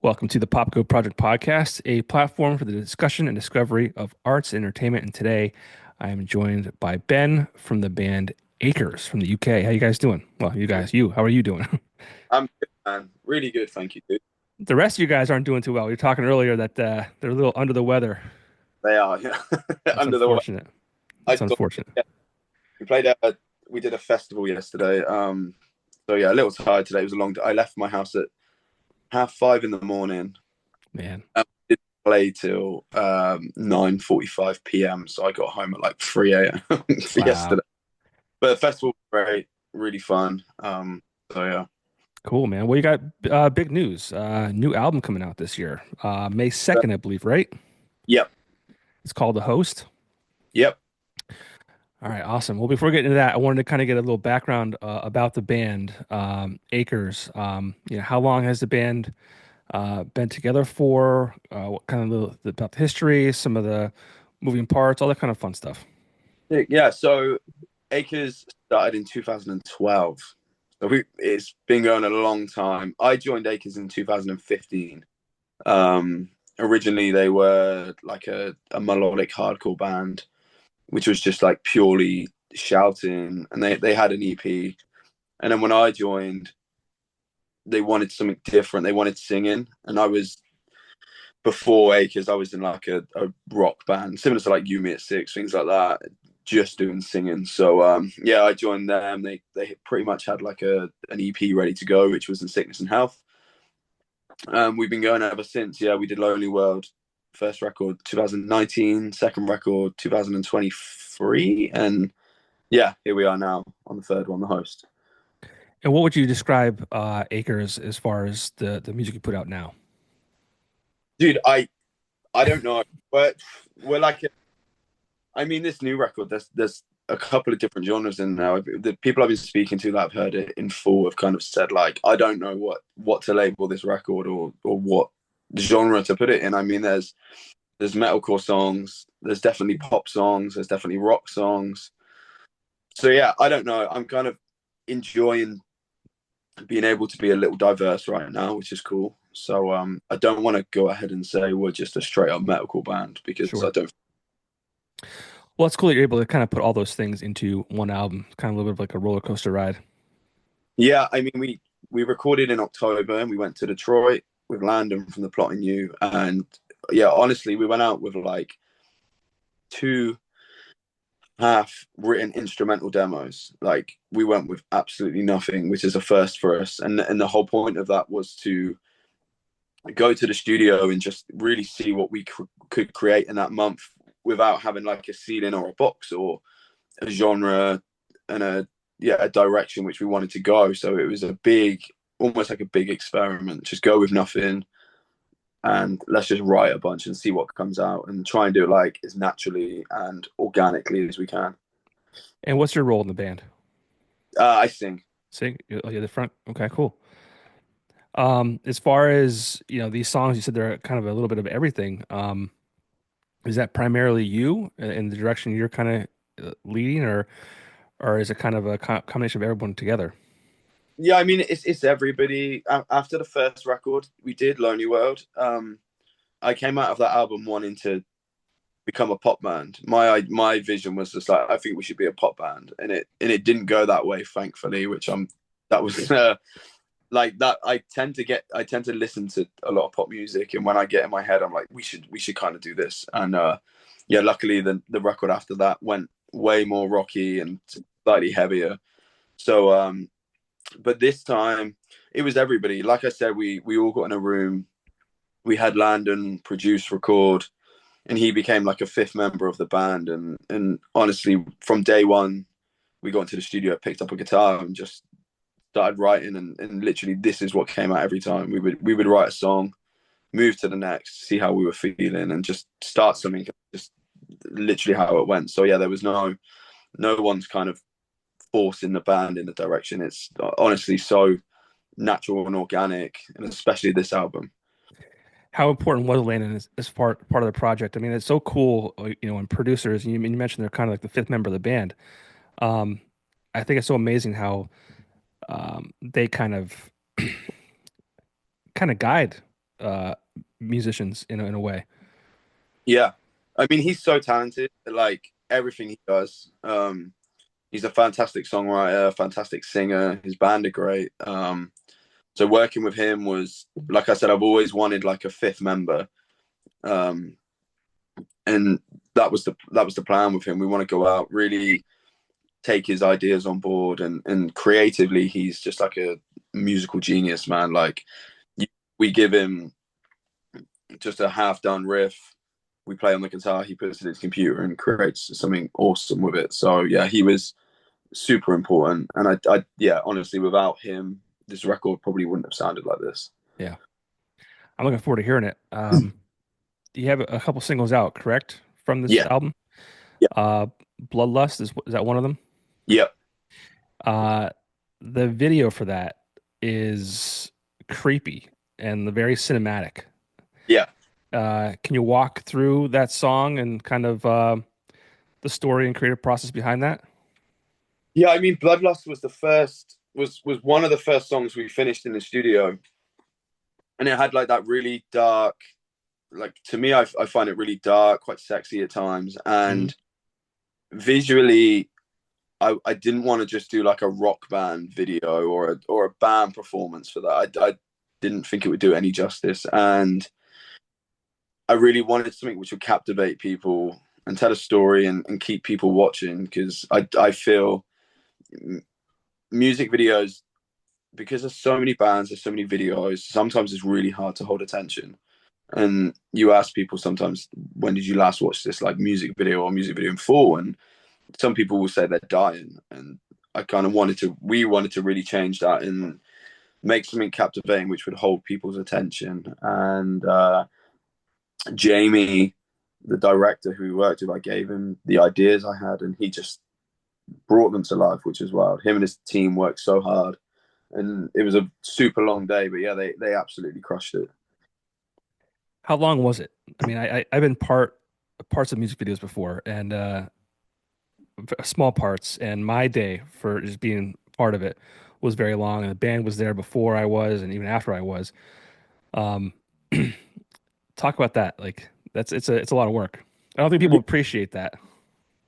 Welcome to the Popko Project Podcast, a platform for the discussion and discovery of arts and entertainment. And today I am joined by Ben from the band Acres from the UK. How you guys doing? Well, how are you doing? I'm good, man. Really good, thank you, dude. The rest of you guys aren't doing too well. You were talking earlier that they're a little under the weather. They are, yeah. That's Under the weather. unfortunate. I That's thought, unfortunate. yeah, we played we did a festival yesterday. So yeah, a little tired today. It was a long day. I left my house at 5:30 in the morning Man. and we didn't play till 9:45 p.m. So I got home at like 3 a.m. for Wow. yesterday. But the festival was great, really fun. So yeah. Cool, man. Well, you got big news. New album coming out this year. May Uh, 2nd, I believe, right? yep, It's called The Host. yep. All right, awesome. Well, before we get into that, I wanted to kind of get a little background about the band, Acres. How long has the band been together for? What kind of about the history, some of the moving parts, all that kind of fun stuff. Yeah, so Acres started in 2012. So it's been going a long time. I joined Acres in 2015. Originally, they were like a melodic hardcore band, which was just like purely shouting, and they had an EP. And then when I joined, they wanted something different. They wanted singing, and I was before Acres. I was in like a rock band, similar to like You Me at Six, things like that, just doing singing. So yeah, I joined them. They pretty much had like an EP ready to go, which was In Sickness and Health. We've been going ever since. Yeah, we did Lonely World, first record 2019, second record 2023, and yeah, here we are now on the third one, the host. And what would you describe Acres as far as the music you put out now? Dude, I don't know. We're like I mean, this new record, there's a couple of different genres in now. The people I've been speaking to that have heard it in full have kind of said like, I don't know what to label this record or what genre to put it in. I mean, there's metalcore songs, there's definitely pop songs, there's definitely rock songs. So yeah, I don't know. I'm kind of enjoying being able to be a little diverse right now, which is cool. So I don't want to go ahead and say we're just a straight up metalcore band because I Sure. don't. Well, it's cool that you're able to kind of put all those things into one album, kind of a little bit of like a roller coaster ride. Yeah, I mean we recorded in October and we went to Detroit with Landon from the Plotting You, and yeah, honestly, we went out with like two half written instrumental demos. Like we went with absolutely nothing, which is a first for us. And the whole point of that was to go to the studio and just really see what we could create in that month without having like a ceiling or a box or a genre and a direction which we wanted to go. So it was a big, almost like a big experiment. Just go with nothing and let's just write a bunch and see what comes out and try and do it like as naturally and organically as we can. And what's your role in the band? I sing. Sing? Oh, you're the front. Okay, cool. As far as, these songs, you said they're kind of a little bit of everything. Is that primarily you in the direction you're kind of leading, or is it kind of a combination of everyone together? Yeah, I mean it's everybody. After the first record we did, Lonely World, I came out of that album wanting to become a pop band. My vision was just like I think we should be a pop band, and it didn't go that way, thankfully. Which that was like that. I tend to listen to a lot of pop music, and when I get in my head, I'm like we should kind of do this. And yeah, luckily the record after that went way more rocky and slightly heavier. So but this time it was everybody. Like I said, we all got in a room. We had Landon produce, record, and he became like a fifth member of the band. And honestly, from day one, we got into the studio, picked up a guitar, and just started writing. And literally, this is what came out every time. We would write a song, move to the next, see how we were feeling, and just start something. Just literally how it went. So yeah, there was no one's kind of forcing the band in the direction. It's honestly so natural and organic, and especially this album. How important was Landon as part of the project? I mean, it's so cool, when producers, you mentioned they're kind of like the fifth member of the band. Um, I think it's so amazing how they kind of guide musicians in a way. Yeah, I mean, he's so talented. Like everything he does. He's a fantastic songwriter, fantastic singer. His band are great. So working with him was, like I said, I've always wanted like a fifth member. Um, and that was the plan with him. We want to go out, really take his ideas on board, and creatively, he's just like a musical genius, man. Like we give him just a half done riff. We play on the guitar. He puts it in his computer and creates something awesome with it. So yeah, he was super important. And yeah, honestly, without him, this record probably wouldn't have sounded like this. Yeah, I'm looking forward to hearing it. You have a couple singles out, correct, from this Yeah, album? yeah, Uh, Bloodlust is that one of them? yeah, Uh, the video for that is creepy and very cinematic. yeah. Can you walk through that song and kind of the story and creative process behind that? Yeah, I mean, Bloodlust was the first was one of the first songs we finished in the studio, and it had like that really dark, like to me, I find it really dark, quite sexy at times, Mm, and visually, I didn't want to just do like a rock band video or a band performance for that. I didn't think it would do any justice, and I really wanted something which would captivate people and tell a story and keep people watching because I feel music videos, because there's so many bands, there's so many videos, sometimes it's really hard to hold attention. And you ask people sometimes, when did you last watch this like music video or music video in full? And some people will say they're dying. And I kind of we wanted to really change that and make something captivating which would hold people's attention. And Jamie, the director who we worked with, I gave him the ideas I had and he just brought them to life, which is wild. Him and his team worked so hard and it was a super long day, but yeah, they absolutely crushed it. how long was it? I mean, I've been parts of music videos before, and small parts, and my day for just being part of it was very long, and the band was there before I was, and even after I was. Um, talk about that. Like it's a lot of work. I don't think people appreciate that.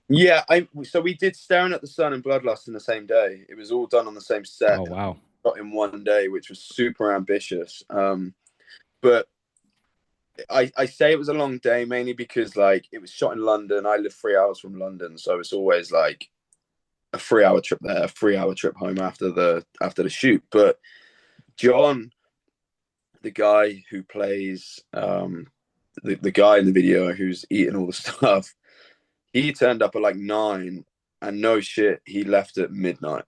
Yeah, I so we did Staring at the Sun and Bloodlust in the same day. It was all done on the same set Oh wow. shot in one day, which was super ambitious. But I say it was a long day mainly because like it was shot in London. I live 3 hours from London, so it's always like a 3 hour trip there, a 3 hour trip home after the shoot. But John, the guy who plays the guy in the video who's eating all the stuff, he turned up at like 9, and no shit, he left at midnight.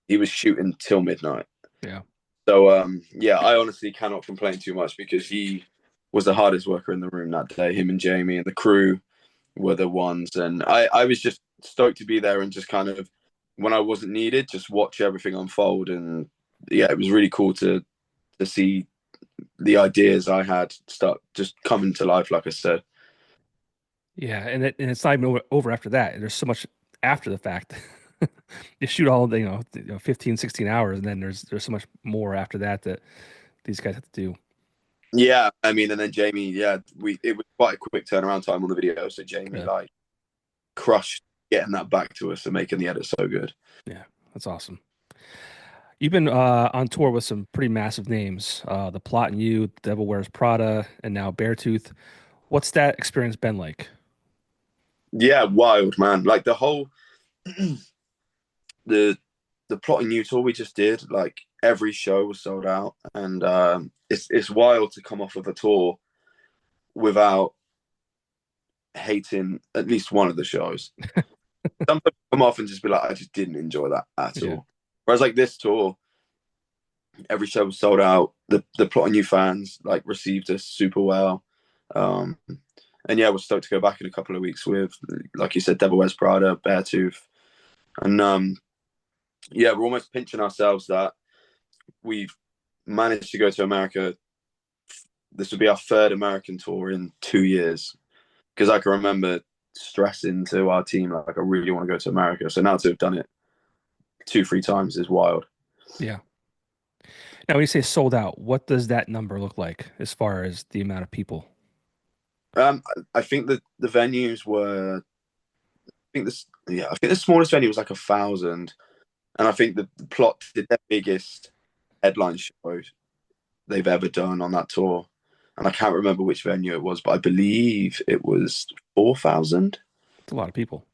He was shooting till midnight. Yeah. So yeah, I honestly cannot complain too much because he was the hardest worker in the room that day. Him and Jamie and the crew were the ones, and I was just stoked to be there and just kind of when I wasn't needed, just watch everything unfold. And yeah, it was really cool to see the ideas I had start just coming to life, like I said. Yeah, and it's not even over after that. There's so much after the fact. You shoot all the, 15, 16 hours, and then there's so much more after that that these guys have to do. Yeah, I mean, and then Jamie, yeah, we it was quite a quick turnaround time on the video, so Jamie Yeah. like crushed getting that back to us and making the edit so good. Yeah, that's awesome. You've been on tour with some pretty massive names, The Plot and You, Devil Wears Prada, and now Beartooth. What's that experience been like? Yeah, wild man. Like the whole the the plotting new tour we just did, like every show was sold out, and it's wild to come off of a tour without hating at least one of the shows. Sometimes come off and just be like, I just didn't enjoy that at Yeah. all. Whereas like this tour, every show was sold out. The plotting new fans like received us super well. Um, and yeah, we're stoked to go back in a couple of weeks with, like you said, Devil Wears Prada, Beartooth, and yeah, we're almost pinching ourselves that we've managed to go to America. This would be our third American tour in 2 years. Because I can remember stressing to our team like I really want to go to America. So now to have done it two, 3 times is wild. Yeah. Now, when you say sold out, what does that number look like as far as the amount of people? I think that the venues were. I think the smallest venue was like 1,000, and I think the Plot did their biggest headline show they've ever done on that tour, and I can't remember which venue it was, but I believe it was 4,000. It's a lot of people.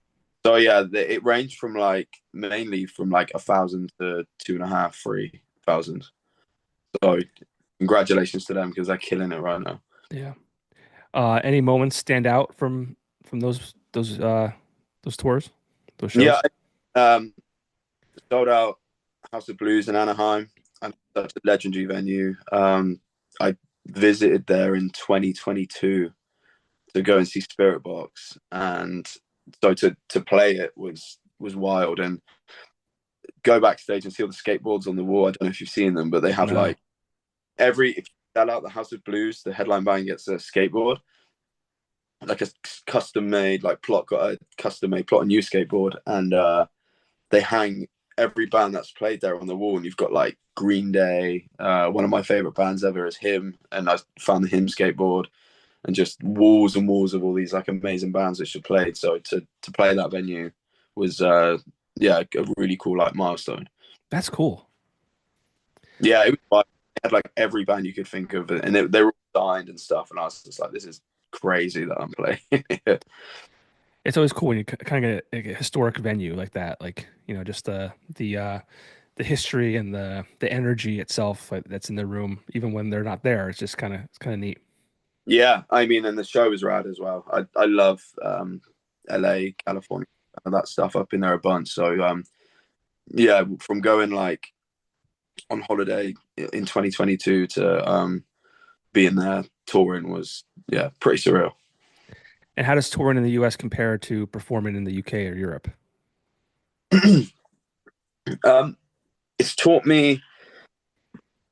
So yeah, it ranged from like mainly from like 1,000 to 2.5, 3,000. So congratulations to them because they're killing it right now. Yeah. Any moments stand out from those tours, those Yeah, shows? sold out House of Blues in Anaheim, and such a legendary venue. I visited there in 2022 to go and see Spirit Box, and so to play it was wild. And go backstage and see all the skateboards on the wall. I don't know if you've seen them, but they have No. like if you sell out the House of Blues, the headline band gets a skateboard, like a custom made, like Plot got a custom made Plot and new skateboard, and they hang every band that's played there on the wall. And you've got like Green Day, one of my favorite bands ever is HIM, and I found the HIM skateboard, and just walls and walls of all these like amazing bands that should played. So to play that venue was yeah, a really cool like milestone. That's cool. Yeah, it was like it had like every band you could think of, and they were all signed and stuff. And I was just like, this is crazy that I'm playing. It's always cool when you kind of get a historic venue like that, like just the history and the energy itself that's in the room, even when they're not there. It's kind of neat. Yeah, I mean, and the show was rad as well. I love LA, California, that stuff up in there a bunch. So yeah, from going like on holiday in 2022 to being there touring was yeah pretty surreal. And how does touring in the U.S. compare to performing in the UK or Europe? um, it's taught me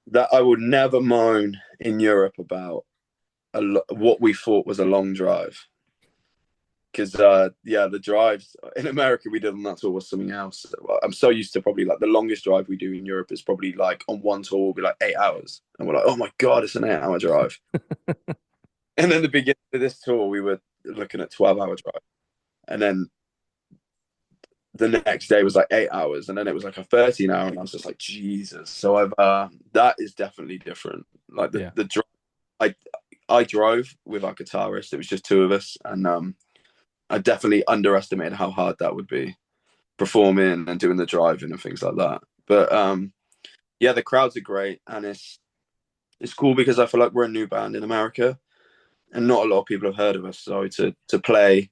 that I would never moan in Europe about what we thought was a long drive. Because yeah, the drives in America we did on that tour was something else. I'm so used to probably like the longest drive we do in Europe is probably like on one tour will be like 8 hours, and we're like, oh my god, it's an 8 hour drive. And then the beginning of this tour, we were looking at 12 hour drive, and then the next day was like 8 hours, and then it was like a 13 hour, and I was just like, Jesus. So I've that is definitely different. Like Yeah. the drive, I I drove with our guitarist. It was just two of us, and I definitely underestimated how hard that would be performing and doing the driving and things like that. But yeah, the crowds are great, and it's cool because I feel like we're a new band in America, and not a lot of people have heard of us. So to play,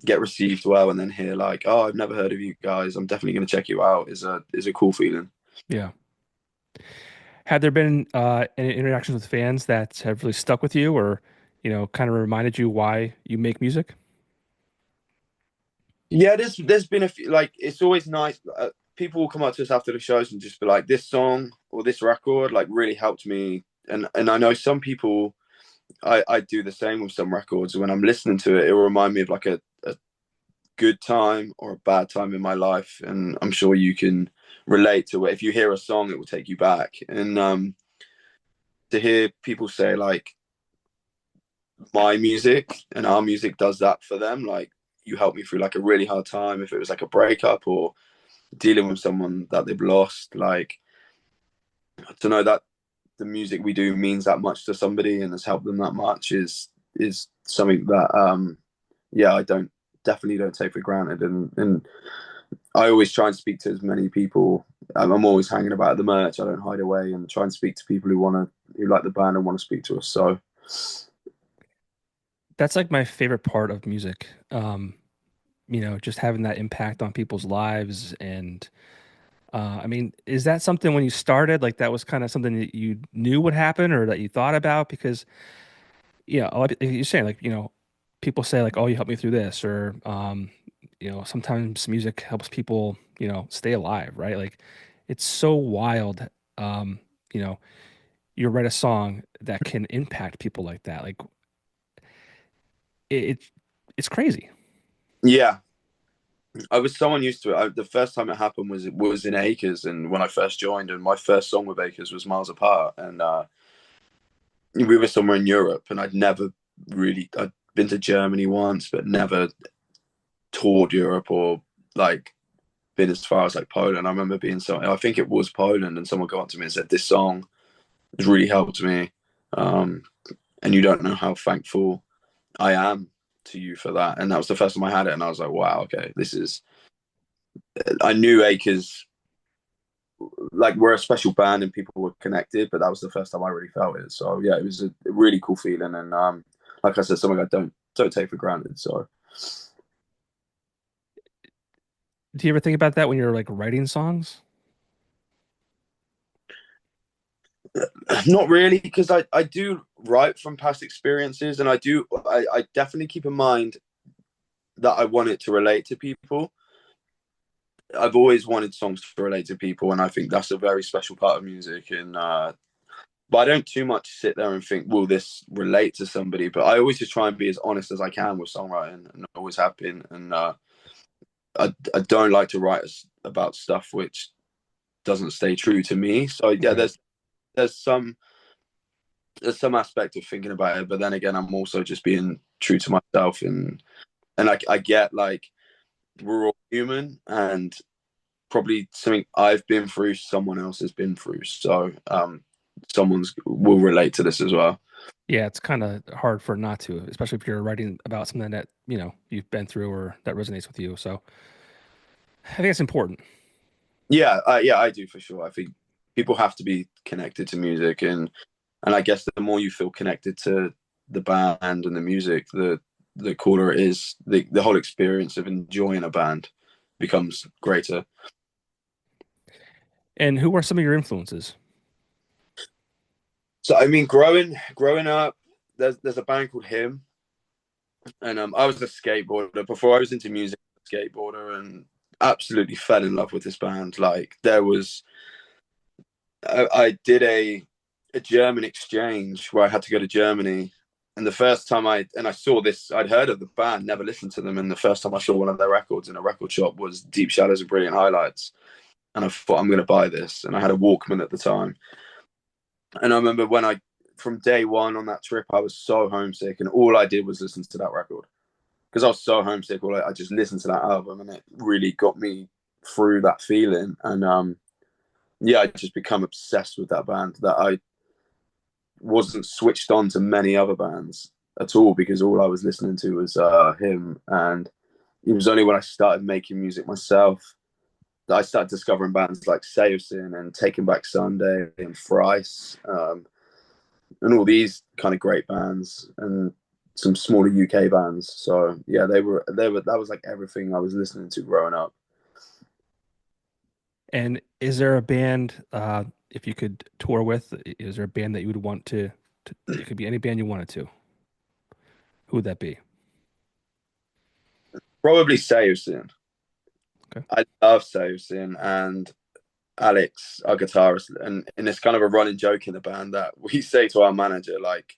get received well, and then hear like, oh, I've never heard of you guys. I'm definitely going to check you out. Is a cool feeling. Yeah. Had there been any interactions with fans that have really stuck with you, or kind of reminded you why you make music? Yeah, there's been a few like it's always nice. People will come up to us after the shows and just be like, this song or this record like really helped me. And I know some people I do the same with some records. When I'm listening to it, it will remind me of like a good time or a bad time in my life. And I'm sure you can relate to it. If you hear a song, it will take you back. And to hear people say like my music and our music does that for them, like you helped me through like a really hard time, if it was like a breakup or dealing with someone that they've lost, like to know that the music we do means that much to somebody and has helped them that much is something that yeah, I don't definitely don't take for granted. And I always try and speak to as many people. I'm always hanging about the merch. I don't hide away and try and speak to people who like the band and want to speak to us. So That's like my favorite part of music. Just having that impact on people's lives. And I mean, is that something when you started, like that was kind of something that you knew would happen or that you thought about? Because, you're saying like, people say like, oh, you helped me through this, or, sometimes music helps people, stay alive, right? Like it's so wild. Um, you know, you write a song that can impact people like that. Like it, it's crazy. yeah, I was so unused to it. The first time it happened was in Acres, and when I first joined, and my first song with Acres was Miles Apart, and we were somewhere in Europe, and I'd been to Germany once, but never toured Europe or like been as far as like Poland. I remember I think it was Poland, and someone got up to me and said, "This song has really helped me, um, and you don't know how thankful I am to you for that." And that was the first time I had it, and I was like, "Wow, okay, this is." I knew Acres like we're a special band and people were connected, but that was the first time I really felt it. So yeah, it was a really cool feeling, and like I said, something I don't take for granted. So Do you ever think about that when you're like writing songs? not really, because I do write from past experiences, and I definitely keep in mind that I want it to relate to people. I've always wanted songs to relate to people, and I think that's a very special part of music. And but I don't too much sit there and think, will this relate to somebody? But I always just try and be as honest as I can with songwriting, and always have been. And I don't like to write about stuff which doesn't stay true to me. So yeah, Right. there's some there's some aspect of thinking about it, but then again, I'm also just being true to myself, and I get like we're all human, and probably something I've been through, someone else has been through. So someone's will relate to this as well. Yeah, it's kind of hard for not to, especially if you're writing about something that, you've been through or that resonates with you. So I think it's important. Yeah, yeah, I do for sure. I think people have to be connected to music, and I guess the more you feel connected to the band and the music, the cooler it is. The whole experience of enjoying a band becomes greater. And who are some of your influences? So I mean, growing up, there's a band called HIM, and I was a skateboarder before I was into music. Skateboarder, and absolutely fell in love with this band. Like I did a German exchange where I had to go to Germany. And the first time I saw this, I'd heard of the band, never listened to them. And the first time I saw one of their records in a record shop was Deep Shadows and Brilliant Highlights. And I thought, I'm going to buy this. And I had a Walkman at the time. And I remember from day one on that trip, I was so homesick. And all I did was listen to that record because I was so homesick. I just listened to that album, and it really got me through that feeling. And yeah, I just become obsessed with that band that I wasn't switched on to many other bands at all because all I was listening to was him. And it was only when I started making music myself that I started discovering bands like Saosin and Taking Back Sunday and Thrice, and all these kind of great bands and some smaller UK bands. So yeah, they were that was like everything I was listening to growing up. And is there a band, if you could tour with, is there a band that you would want to, it could be any band you wanted to. Who would that be? Probably Saosin. Okay. I love Saosin and Alex, our guitarist, and it's kind of a running joke in the band that we say to our manager like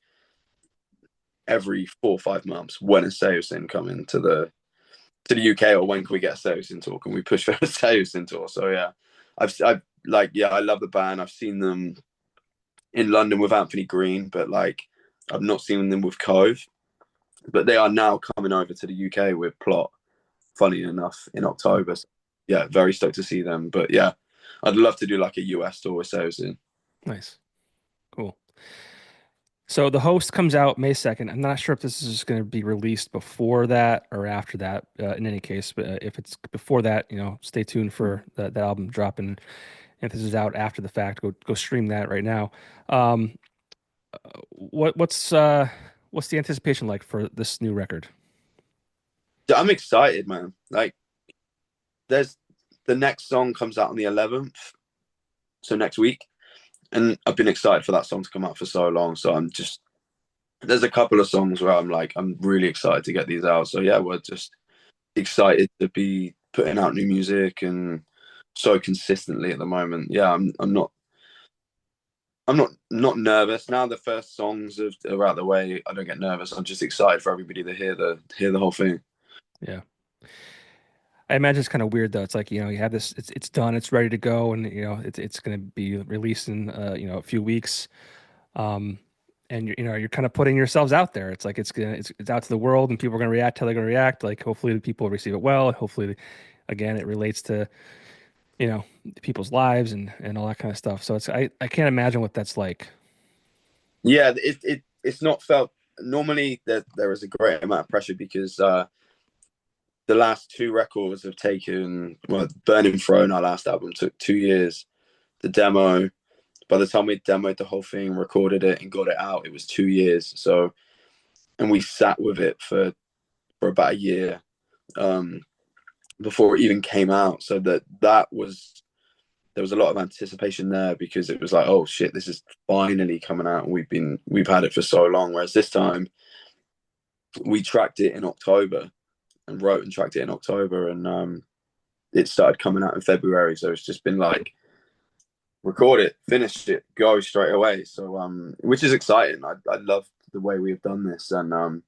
every 4 or 5 months, when is Saosin coming to the UK, or when can we get a Saosin tour? Can we push for a Saosin tour? So yeah, I've like yeah, I love the band. I've seen them in London with Anthony Green, but like I've not seen them with Cove. But they are now coming over to the UK with Plot. Funny enough, in October. So, yeah, very stoked to see them. But yeah, I'd love to do like a US tour with Saosin. Nice. Cool. So the host comes out May 2nd. I'm not sure if this is going to be released before that or after that, in any case, but if it's before that, stay tuned for that album dropping. If this is out after the fact, go stream that right now. Um, what's the anticipation like for this new record? I'm excited, man. Like, there's the next song comes out on the 11th, so next week, and I've been excited for that song to come out for so long. So there's a couple of songs where I'm really excited to get these out. So yeah, we're just excited to be putting out new music and so consistently at the moment. Yeah, I'm not nervous now. The first songs are out the way. I don't get nervous. I'm just excited for everybody to hear the whole thing. Yeah. I imagine it's kind of weird though. It's like, you have this, it's done, it's ready to go, and it's going to be released in a few weeks. Um, and you're kind of putting yourselves out there. It's like it's out to the world, and people are going to react how they're going to react. Like hopefully the people receive it well. Hopefully, again, it relates to people's lives and all that kind of stuff. So I can't imagine what that's like. Yeah, it's not felt normally there is a great amount of pressure because the last two records have taken, well, Burning Throne, our last album, took 2 years. The demo, by the time we demoed the whole thing, recorded it, and got it out, it was 2 years. So, and we sat with it for about a year um, before it even came out. So that was there was a lot of anticipation there because it was like, oh shit, this is finally coming out, and we've had it for so long. Whereas this time, we tracked it in October and wrote and tracked it in October, and it started coming out in February. So it's just been like record it, finish it, go straight away. So which is exciting. I love the way we've done this, and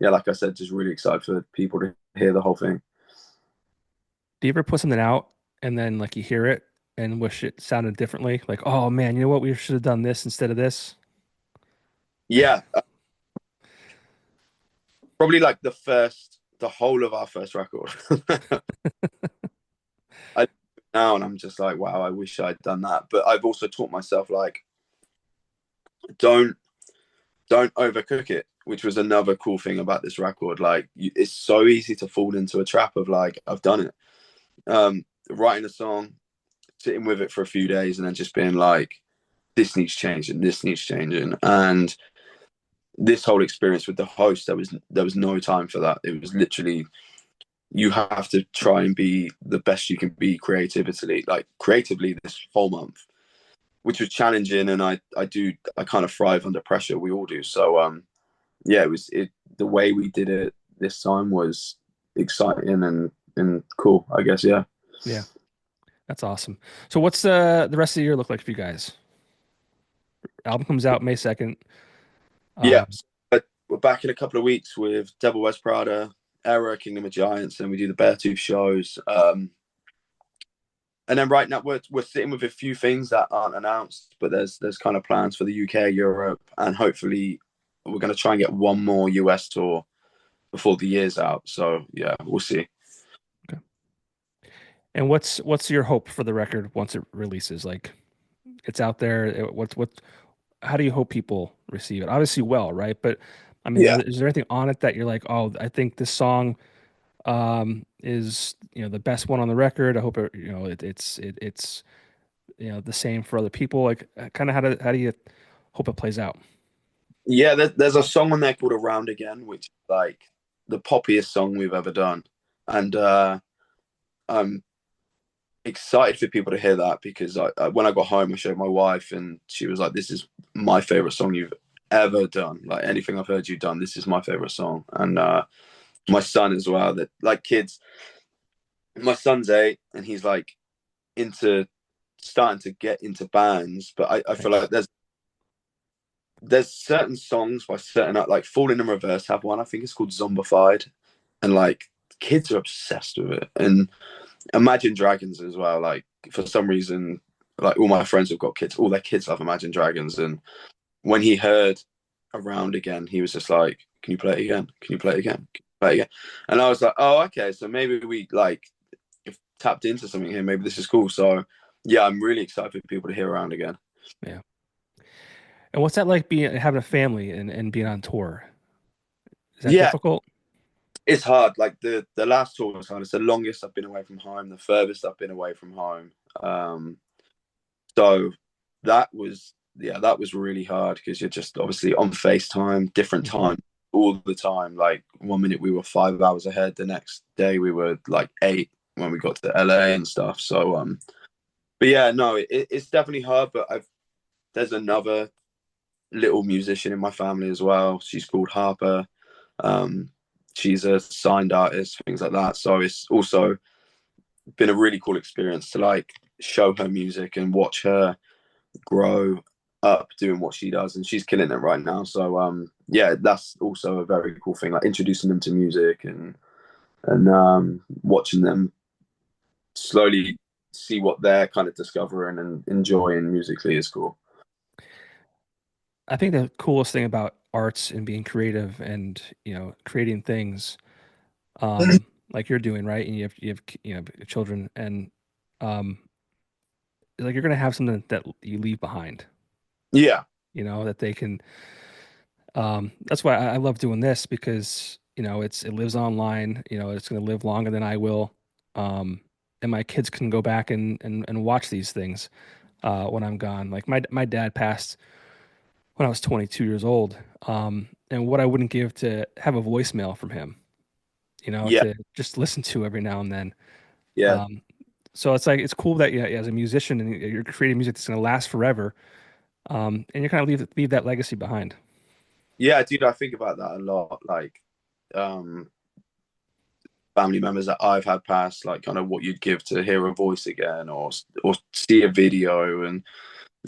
yeah, like I said, just really excited for people to hear the whole thing. Do you ever put something out and then like you hear it and wish it sounded differently? Like, oh man, you know what? We should have done this instead of this. Yeah, probably like the whole of our first record. I now and I'm just like, wow, I wish I'd done that. But I've also taught myself like, don't don't overcook it, which was another cool thing about this record. Like, it's so easy to fall into a trap of like, I've done it. Writing a song, sitting with it for a few days, and then just being like, this needs changing, this needs changing, and this whole experience with the host, there was no time for that. It was literally you have to try and be the best you can be creatively this whole month, which was challenging. And I kind of thrive under pressure. We all do. So yeah, it the way we did it this time was exciting and cool, I guess. Yeah. Yeah, that's awesome. So what's the rest of the year look like for you guys? Album comes out May 2nd. Yeah. Um, But we're back in a couple of weeks with Devil Wears Prada, Era, Kingdom of Giants, and we do the Beartooth shows. And then right now we're sitting with a few things that aren't announced, but there's kind of plans for the UK, Europe, and hopefully we're going to try and get one more US tour before the year's out. So yeah, we'll see. okay. And what's your hope for the record once it releases? Like it's out there. How do you hope people receive it? Obviously well, right? But I mean, Yeah, is there anything on it that you're like, oh, I think this song is the best one on the record. I hope it's the same for other people. Like kind of how do you hope it plays out? yeah. There's a song on there called "Around Again," which is like the poppiest song we've ever done, and I'm excited for people to hear that because when I got home, I showed my wife, and she was like, "This is my favorite song you've ever done. Like anything I've heard you done, this is my favorite song." And my son as well. That like kids, my son's 8, and he's like into starting to get into bands. But I feel Nice. like there's certain songs by certain like Falling in Reverse have one. I think it's called Zombified, and like kids are obsessed with it. And Imagine Dragons as well. Like for some reason, like all my friends have got kids, all their kids love Imagine Dragons. And when he heard Around Again, he was just like, "Can you play it again? Can you play it again? Can you play it again?" And I was like, "Oh, okay. So maybe we like if tapped into something here. Maybe this is cool." So yeah, I'm really excited for people to hear Around Again. Yeah. And what's that like being having a family and being on tour? Is that Yeah, difficult? it's hard. Like the last tour was hard. It's the longest I've been away from home, the furthest I've been away from home. Um, so that was really hard because you're just obviously on FaceTime, different Mhm. time all the time. Like 1 minute we were 5 hours ahead, the next day we were like 8 when we got to LA and stuff. So but yeah, no, it's definitely hard. But I've there's another little musician in my family as well. She's called Harper. Um, she's a signed artist, things like that. So it's also been a really cool experience to like show her music and watch her grow up doing what she does, and she's killing it right now. So yeah, that's also a very cool thing, like introducing them to music and watching them slowly see what they're kind of discovering and enjoying musically is cool. I think the coolest thing about arts and being creative and, creating things, like you're doing, right? And you have, children, and um, like you're gonna have something that you leave behind, Yeah, that they can. That's why I love doing this, because, it lives online. It's gonna live longer than I will. And my kids can go back and watch these things when I'm gone. Like my dad passed when I was 22 years old. And what I wouldn't give to have a voicemail from him, yeah, to just listen to every now and then. yeah, Um, so it's like it's cool that, yeah, as a musician, and you're creating music that's going to last forever, and you're kind of leave that legacy behind. yeah, dude. I think about that a lot. Like, um, family members that I've had pass, like kind of what you'd give to hear a voice again, or see a video, and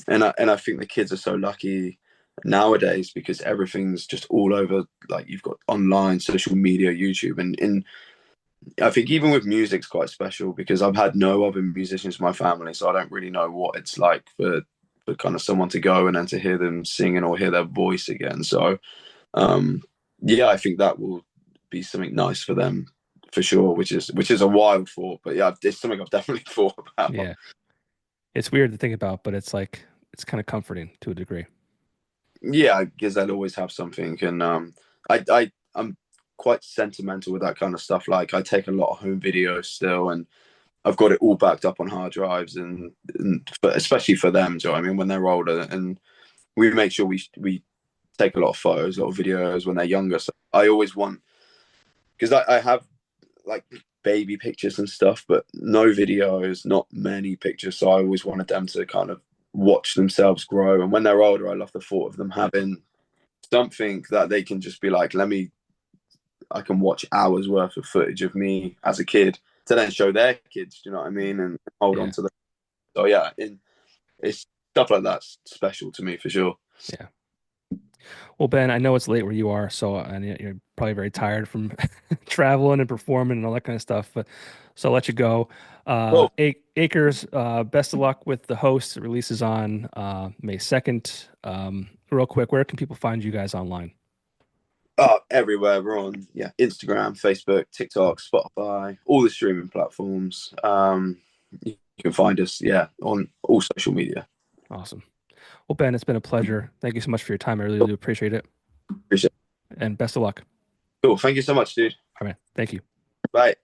I think the kids are so lucky nowadays because everything's just all over. Like you've got online, social media, YouTube, and I think even with music's quite special because I've had no other musicians in my family, so I don't really know what it's like for kind of someone to go and then to hear them singing or hear their voice again. So um, yeah, I think that will be something nice for them for sure, which is a wild thought, but yeah, it's something I've definitely thought about. Yeah, it's weird to think about, but it's like it's kind of comforting to a degree. Yeah, because I'd always have something, and I'm quite sentimental with that kind of stuff. Like I take a lot of home videos still, and I've got it all backed up on hard drives, and especially for them, so I mean when they're older, and we make sure we take a lot of photos, a lot of videos when they're younger. So I always want because I have like baby pictures and stuff, but no videos, not many pictures. So I always wanted them to kind of watch themselves grow. And when they're older, I love the thought of them having something that they can just be like, I can watch hours worth of footage of me as a kid to then show their kids, do you know what I mean? And hold on Yeah, to them. So yeah, it's stuff like that's special to me for sure. yeah. Well, Ben, I know it's late where you are, so and you're probably very tired from traveling and performing and all that kind of stuff. But so I'll let you go. Well, Acres, best of luck with the host. It releases on May 2nd. Real quick, where can people find you guys online? everywhere. We're on, yeah, Instagram, Facebook, TikTok, Spotify, all the streaming platforms. You can find us, yeah, on all social media. Awesome. Well, Ben, it's been a pleasure. Thank you so much for your time. I really do appreciate it. Appreciate it. And best of luck. Cool. Thank you so much, dude. All right. Thank you. Bye.